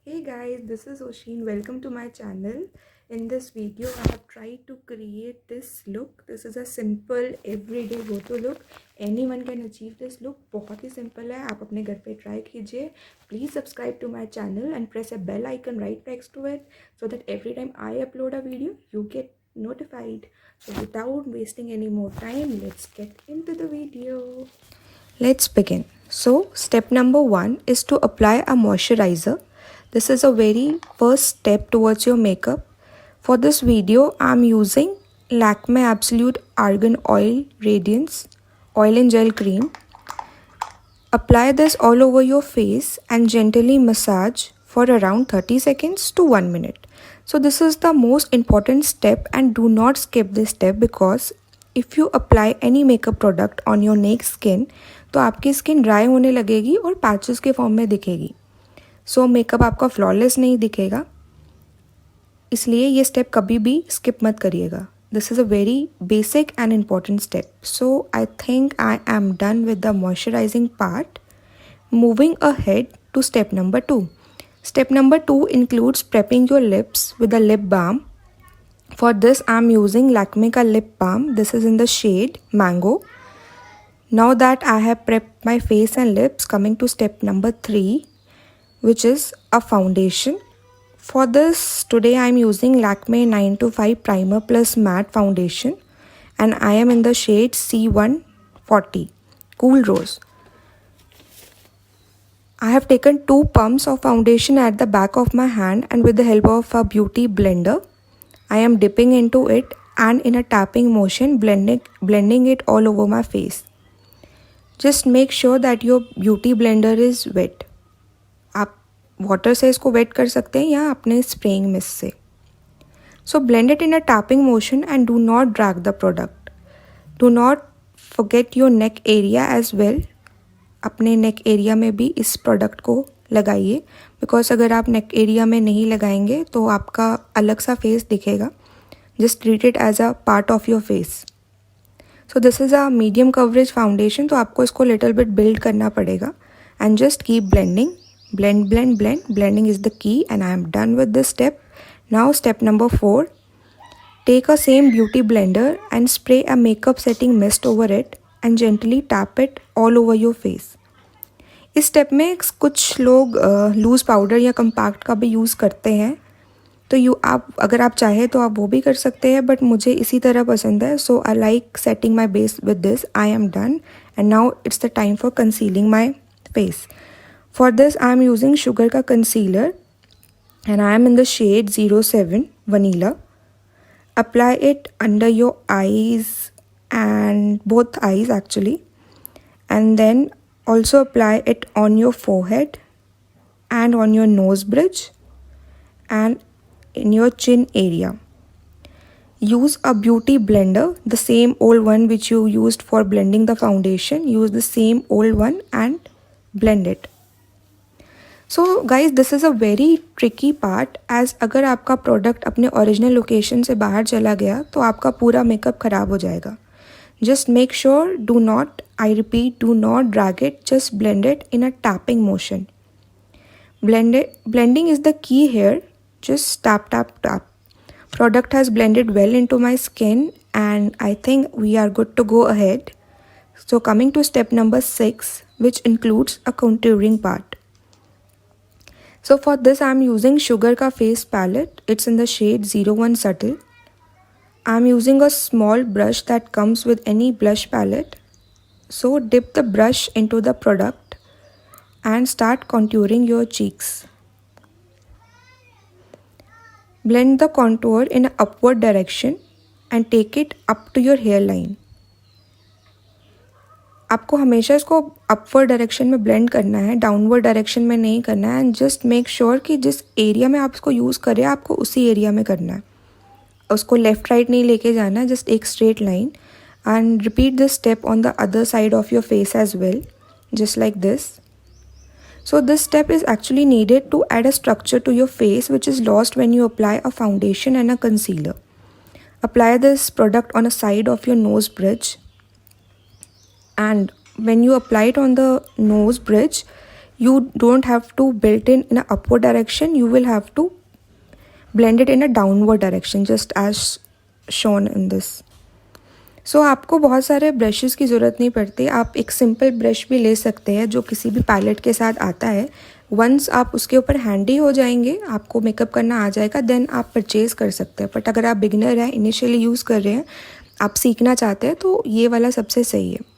Hey guys, this is Oshin. Welcome to my channel. In this video, I have tried to create this look. This is a simple everyday go-to look. Anyone can achieve this look. बहुत ही simple है. आप अपने घर पे try कीजिए. Please subscribe to my channel and press a bell icon right next to it so that every time I upload a video, you get notified. So without wasting any more time, let's get into the video. Let's begin. So step number 1 is to apply a moisturizer. This is a very first step towards your makeup. For this video, I'm using Lakme Absolute Argan Oil Radiance Oil and Gel Cream. Apply this all over your face and gently massage for around 30 seconds to 1 minute. So this is the most important step and do not skip this step because if you apply any makeup product on your neck skin, तो आपकी skin dry होने लगेगी और patches के form में दिखेगी. सो makeup आपका flawless नहीं दिखेगा, इसलिए ये स्टेप कभी भी स्किप मत करिएगा. This is a very basic and important step. So I think I am done with the moisturising part. Moving ahead to step number 2. Step number 2 includes prepping your lips with a lip balm. For this, I am using Lakme ka lip balm. This is in the shade Mango. Now that I have prepped my face and lips, coming to step number 3, which is a foundation. For this, today I am using Lakme 925 Primer Plus Matte Foundation and I am in the shade C140 Cool Rose. I have taken 2 pumps of foundation at the back of my hand and with the help of a beauty blender, I am dipping into it and in a tapping motion blending it all over my face. Just make sure that your beauty blender is wet. आप water से इसको wait कर सकते हैं या अपने spraying mist से. So blend it in a tapping motion and do not drag the product. Do not forget your neck area as well. अपने नेक एरिया में भी इस प्रोडक्ट को लगाइए बिकॉज अगर आप नेक एरिया में नहीं लगाएंगे तो आपका अलग सा फेस दिखेगा. Just treat it as a part of your face. So this is a medium coverage foundation, तो आपको इसको लिटिल बिट बिल्ड करना पड़ेगा and just keep blending. Blend, blend, blend. Blending is the key and I am done with this step. Now step number 4. Take a same beauty blender and spray a makeup setting mist over it and gently tap it all over your face. इस step में कुछ लोग loose powder या compact का भी use करते हैं, तो आप अगर आप चाहें तो आप वो भी कर सकते हैं, बट मुझे इसी तरह पसंद है. So I like setting my base with this. I am done and now it's the time for concealing my face. For this, I am using Sugar ka concealer and I am in the shade 07 Vanilla. Apply it under your eyes and both eyes actually. And then also apply it on your forehead and on your nose bridge and in your chin area. Use a beauty blender, the same old one which you used for blending the foundation. Use the same old one and blend it. So guys this is a very tricky part as अगर आपका product अपने original location से बाहर चला गया तो आपका पूरा मेकअप ख़राब हो जाएगा. Just make sure do not, I repeat, do not drag it, just blend it in a tapping motion. Blending is the key here. Just tap, tap, tap. Product has blended well into my skin and I think we are good to go ahead. So coming to step number 6, which includes a contouring part. So for this I am using Sugar ka face palette. It's in the shade 01 Subtle. I am using a small brush that comes with any blush palette. So dip the brush into the product and start contouring your cheeks. Blend the contour in an upward direction and take it up to your hairline. आपको हमेशा इसको upward direction में blend करना है, downward direction में नहीं करना है. एंड जस्ट मेक श्योर कि जिस एरिया में आप इसको यूज़ करें आपको उसी एरिया में करना है. उसको लेफ़्ट राइट नहीं लेके जाना है, जस्ट एक straight line. And repeat this step on the other side of your face as well, just like this. So this step is actually needed to add a structure to your face which is lost when you apply a foundation and a concealer. Apply this product on a side of your nose bridge and when you apply it on the nose bridge, you don't have to build it in a upward direction, you will have to blend it in a downward direction just as shown in this. सो आपको बहुत सारे brushes की ज़रूरत नहीं पड़ती, आप एक simple brush भी ले सकते हैं जो किसी भी पैलेट के साथ आता है. वंस आप उसके ऊपर हैंडी हो जाएंगे, आपको मेकअप करना आ जाएगा, देन आप परचेज़ कर सकते हैं. बट अगर आप बिगिनर हैं, इनिशियली यूज़ कर रहे हैं, आप सीखना चाहते हैं, तो ये वाला सबसे सही है.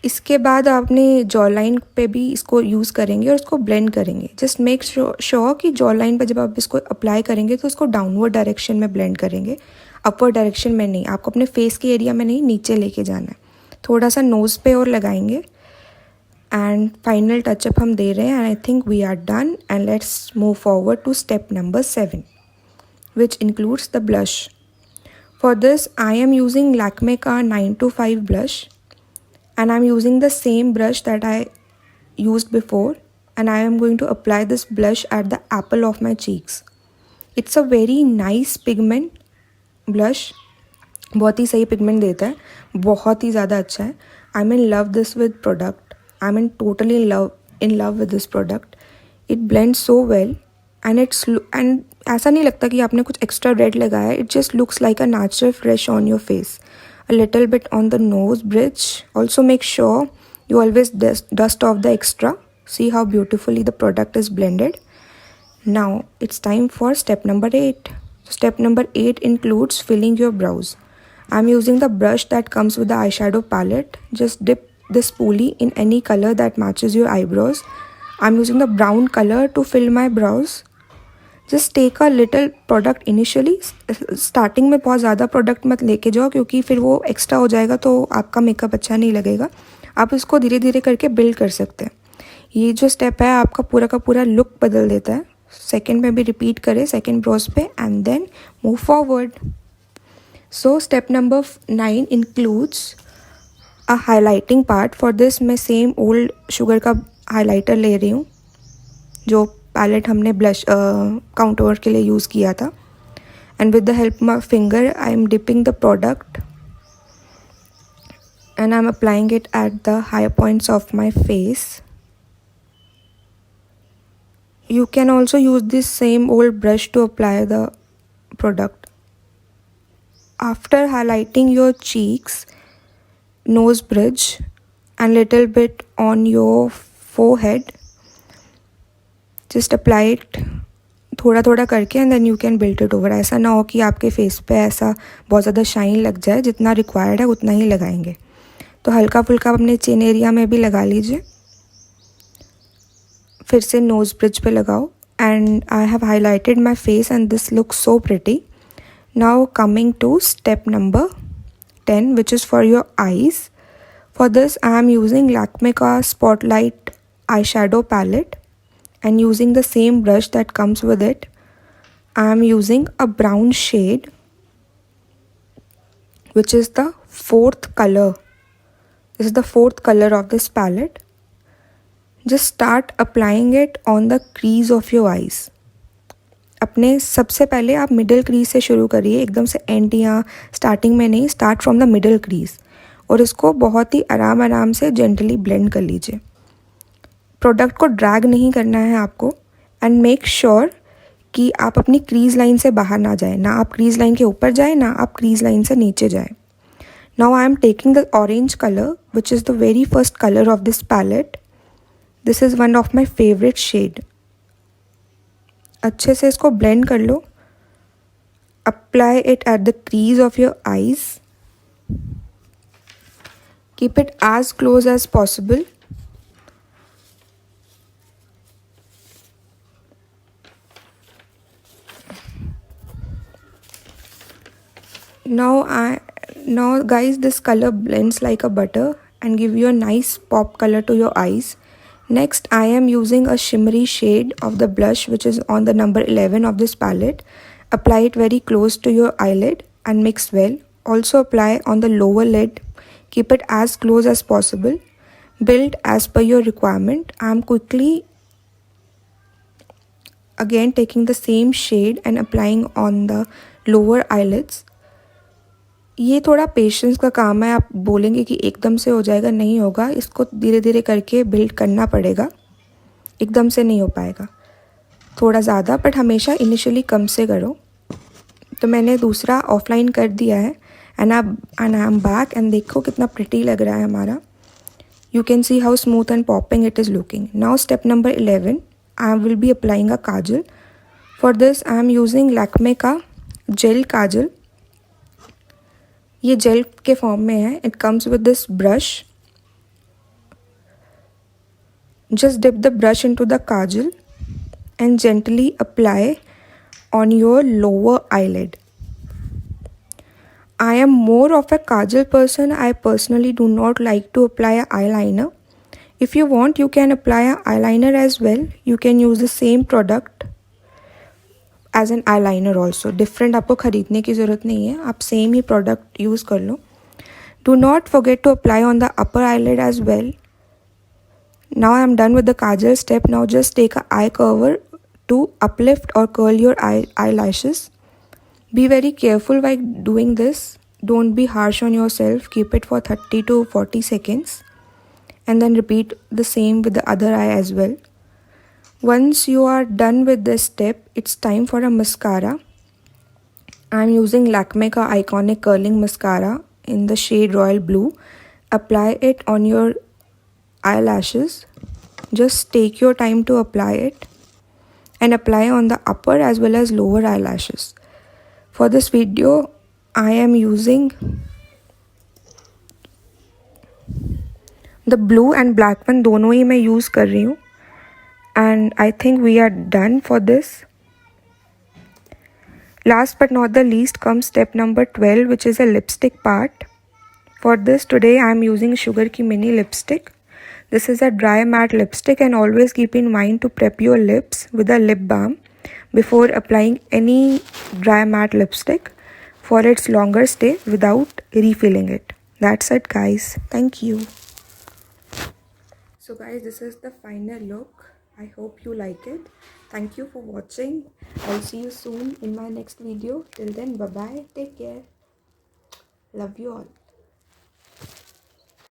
इसके बाद आपने जॉ लाइन पे भी इसको यूज़ करेंगे और इसको ब्लेंड करेंगे. जस्ट मेक श्योर कि जॉ लाइन पर जब आप इसको अप्लाई करेंगे तो इसको डाउनवर्ड डायरेक्शन में ब्लेंड करेंगे, अपवर्ड डायरेक्शन में नहीं. आपको अपने फेस के एरिया में नहीं, नीचे लेके जाना है. थोड़ा सा नोज़ पे और लगाएंगे एंड फाइनल टचअप हम दे रहे हैं. And I think we are done and let's move forward to step number 7 which includes the blush. For this I am using Lakme का 925 blush and I'm using the same brush that I used before, and I am going to apply this blush at the apple of my cheeks. It's a very nice pigment blush, बहुत ही सही pigment देता है, बहुत ही ज़्यादा अच्छा है. I'm in love this with product. I'm in totally in love with this product. It blends so well and ऐसा नहीं लगता कि आपने कुछ एक्स्ट्रा रेड लगाया. It just looks like a natural fresh on your face. A little bit on the nose bridge. Also make sure you always dust off the extra. See how beautifully the product is blended. Now it's time for step number 8. Step number 8 includes filling your brows. I'm using the brush that comes with the eyeshadow palette. Just dip this spoolie in any color that matches your eyebrows. I'm using the brown color to fill my brows. Just take a little product initially. Starting में बहुत ज़्यादा product मत लेके जाओ क्योंकि फिर वो extra हो जाएगा तो आपका मेकअप अच्छा नहीं लगेगा. आप इसको धीरे धीरे करके बिल्ड कर सकते हैं. ये जो स्टेप है आपका पूरा का पूरा लुक बदल देता है. सेकंड में भी रिपीट करें, सेकंड ब्रोज पे, and then move forward. So step number 9 includes a highlighting part. For this मैं सेम ओल्ड शुगर का हाईलाइटर ले रही हूँ जो पैलेट हमने ब्लश काउंटोवर के लिए यूज़ किया था. And with the help my finger I am dipping the product and I am applying it at the higher points of my face. You can also use this same old brush to apply the product. After highlighting your cheeks, nose bridge and little bit on your forehead, just apply it थोड़ा थोड़ा करके and then you can build it over. ऐसा ना हो कि आपके face पे ऐसा बहुत ज़्यादा शाइन लग जाए. जितना रिक्वायर्ड है उतना ही लगाएंगे. तो हल्का फुल्का अपने चिन एरिया में भी लगा लीजिए. फिर से नोज़ ब्रिज पे लगाओ. And I have highlighted my face and this looks so pretty. Now coming to step number 10 which is for your eyes. For this I am using Lakme ka Spotlight eyeshadow palette and using the same brush that comes with it. I am using a brown shade which is the 4th color. This is the 4th color of this palette. Just start applying it on the crease of your eyes. अपने सबसे पहले आप middle crease से शुरू करिए, एकदम से and या स्टार्टिंग में नहीं. Start from the middle crease और इसको बहुत ही आराम आराम से जेंटली ब्लेंड कर लीजिए. प्रोडक्ट को ड्रैग नहीं करना है आपको. एंड मेक श्योर कि आप अपनी क्रीज लाइन से बाहर ना जाए, ना आप क्रीज लाइन के ऊपर जाए, ना आप क्रीज लाइन से नीचे जाए. Now I am taking the orange colour which is the very first colour of this palette. This is one of my favourite shade. अच्छे से इसको ब्लेंड कर लो. Apply it at the crease of your eyes. Keep it as close as possible. Now guys, this color blends like a butter and give you a nice pop color to your eyes. Next, I am using a shimmery shade of the blush which is on the number 11 of this palette. Apply it very close to your eyelid and mix well. Also apply on the lower lid. Keep it as close as possible. Build as per your requirement. I am quickly again taking the same shade and applying on the lower eyelids. ये थोड़ा patience का काम है. आप बोलेंगे कि एकदम से हो जाएगा, नहीं होगा. इसको धीरे धीरे करके बिल्ड करना पड़ेगा. एकदम से नहीं हो पाएगा, थोड़ा ज़्यादा, बट हमेशा इनिशियली कम से करो। तो मैंने दूसरा ऑफलाइन कर दिया है and I am back and देखो कितना प्रिटी लग रहा है हमारा। You can see how smooth and popping it is looking. Now step number 11, I will be applying a kajal. For this I am using Lakme का जेल काजल। ये जेल के form में है। It comes with this brush. Just dip the brush into the kajal and gently apply on your lower eyelid. I am more of a kajal person. I personally do not like to apply a eyeliner. If you want, you can apply a eyeliner as well. You can use the same product as an eyeliner also. Different आपको खरीदने की ज़रूरत नहीं है, आप same ही product use कर लो. Do not forget to apply on the upper eyelid as well. Now I am done with the kajal step. Now just take a eye cover to uplift or curl your eyelashes. Be very careful while doing this. Don't be harsh on yourself. Keep it for 30 to 40 seconds and then repeat the same with the other eye as well. Once you are done with this step, it's time for a mascara. I'm using Lakme ka Iconic Curling Mascara in the shade Royal Blue. Apply it on your eyelashes. Just take your time to apply it and apply on the upper as well as lower eyelashes. For this video, I am using the blue and black one, दोनों ही मैं use कर रही हूँ. And I think we are done for this. Last but not the least comes step number 12, which is a lipstick part. For this today I am using Sugar Ki Mini lipstick. This is a dry matte lipstick, and always keep in mind to prep your lips with a lip balm before applying any dry matte lipstick for its longer stay without refilling it. That's it guys. Thank you. So guys, this is the final look. I hope you like it. Thank you for watching. I'll see you soon in my next video. Till then, bye bye. Take care. Love you all.